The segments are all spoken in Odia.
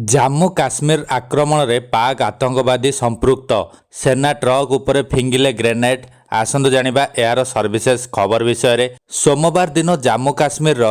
ଜାମ୍ମୁ କାଶ୍ମୀର ଆକ୍ରମଣରେ ପାକ୍ ଆତଙ୍କବାଦୀ ସମ୍ପୃକ୍ତ ସେନା ଟ୍ରକ୍ ଉପରେ ଫିଙ୍ଗିଲେ ଗ୍ରେନେଡ୍। ଆସନ୍ତୁ ଜାଣିବା ଏହାର ସର୍ଭିସେସ୍ ଖବର ବିଷୟରେ। ସୋମବାର ଦିନ ଜାମ୍ମୁ କାଶ୍ମୀରର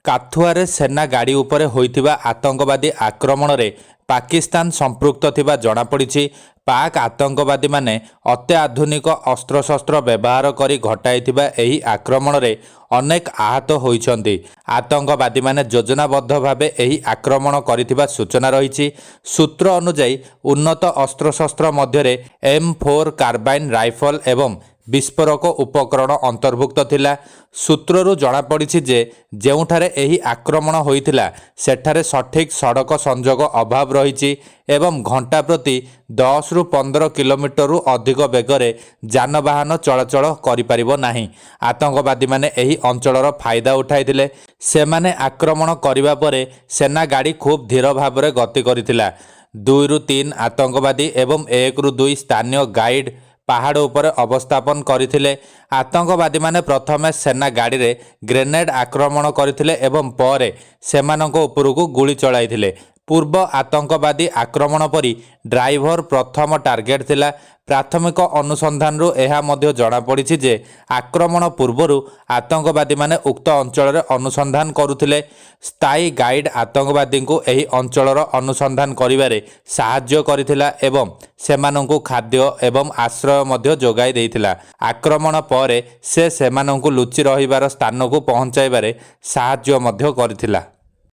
କାଥୁଆରେ ସେନା ଗାଡ଼ି ଉପରେ ହୋଇଥିବା ଆତଙ୍କବାଦୀ ଆକ୍ରମଣରେ ପାକିସ୍ତାନ ସମ୍ପୃକ୍ତ ଥିବା ଜଣାପଡ଼ିଛି। ପାକ୍ ଆତଙ୍କବାଦୀମାନେ ଅତ୍ୟାଧୁନିକ ଅସ୍ତ୍ରଶସ୍ତ୍ର ବ୍ୟବହାର କରି ଘଟାଇଥିବା ଏହି ଆକ୍ରମଣରେ ଅନେକ ଆହତ ହୋଇଛନ୍ତି। ଆତଙ୍କବାଦୀମାନେ ଯୋଜନାବଦ୍ଧ ଭାବେ ଏହି ଆକ୍ରମଣ କରିଥିବା ସୂଚନା ରହିଛି। ସୂତ୍ର ଅନୁଯାୟୀ ଉନ୍ନତ ଅସ୍ତ୍ରଶସ୍ତ୍ର ମଧ୍ୟରେ M4 କାର୍ବାଇନ୍ ରାଇଫଲ ଏବଂ ବିସ୍ଫୋରକ ଉପକରଣ ଅନ୍ତର୍ଭୁକ୍ତ ଥିଲା। ସୂତ୍ରରୁ ଜଣାପଡ଼ିଛି ଯେ ଯେଉଁଠାରେ ଏହି ଆକ୍ରମଣ ହୋଇଥିଲା ସେଠାରେ ସଠିକ୍ ସଡ଼କ ସଂଯୋଗ ଅଭାବ ରହିଛି ଏବଂ ଘଣ୍ଟା ପ୍ରତି 10ରୁ 15 କିଲୋମିଟରରୁ ଅଧିକ ବେଗରେ ଯାନବାହନ ଚଳାଚଳ କରିପାରିବ ନାହିଁ। ଆତଙ୍କବାଦୀମାନେ ଏହି ଅଞ୍ଚଳର ଫାଇଦା ଉଠାଇଥିଲେ। ସେମାନେ ଆକ୍ରମଣ କରିବା ପରେ ସେନା ଗାଡ଼ି ଖୁବ୍ ଧୀର ଭାବରେ ଗତି କରିଥିଲା। 2ରୁ 3 ଆତଙ୍କବାଦୀ ଏବଂ 1ରୁ 2 ସ୍ଥାନୀୟ ଗାଇଡ୍ ପାହାଡ଼ ଉପରେ ଅବସ୍ଥାପନ କରିଥିଲେ। ଆତଙ୍କବାଦୀମାନେ ପ୍ରଥମେ ସେନା ଗାଡ଼ିରେ ଗ୍ରେନେଡ୍ ଆକ୍ରମଣ କରିଥିଲେ ଏବଂ ପରେ ସେମାନଙ୍କ ଉପରକୁ ଗୁଳି ଚଳାଇଥିଲେ। ପୂର୍ବ ଆତଙ୍କବାଦୀ ଆକ୍ରମଣ ପରି ଡ୍ରାଇଭର ପ୍ରଥମ ଟାର୍ଗେଟ୍ ଥିଲା। ପ୍ରାଥମିକ ଅନୁସନ୍ଧାନରୁ ଏହା ମଧ୍ୟ ଜଣାପଡ଼ିଛି ଯେ ଆକ୍ରମଣ ପୂର୍ବରୁ ଆତଙ୍କବାଦୀମାନେ ଉକ୍ତ ଅଞ୍ଚଳରେ ଅନୁସନ୍ଧାନ କରୁଥିଲେ। ସ୍ଥାୟୀ ଗାଇଡ୍ ଆତଙ୍କବାଦୀଙ୍କୁ ଏହି ଅଞ୍ଚଳର ଅନୁସନ୍ଧାନ କରିବାରେ ସାହାଯ୍ୟ କରିଥିଲା ଏବଂ ସେମାନଙ୍କୁ ଖାଦ୍ୟ ଏବଂ ଆଶ୍ରୟ ମଧ୍ୟ ଯୋଗାଇ ଦେଇଥିଲା। ଆକ୍ରମଣ ପରେ ସେ ସେମାନଙ୍କୁ ଲୁଚି ରହିବାର ସ୍ଥାନକୁ ପହଞ୍ଚାଇବାରେ ସାହାଯ୍ୟ ମଧ୍ୟ କରିଥିଲା।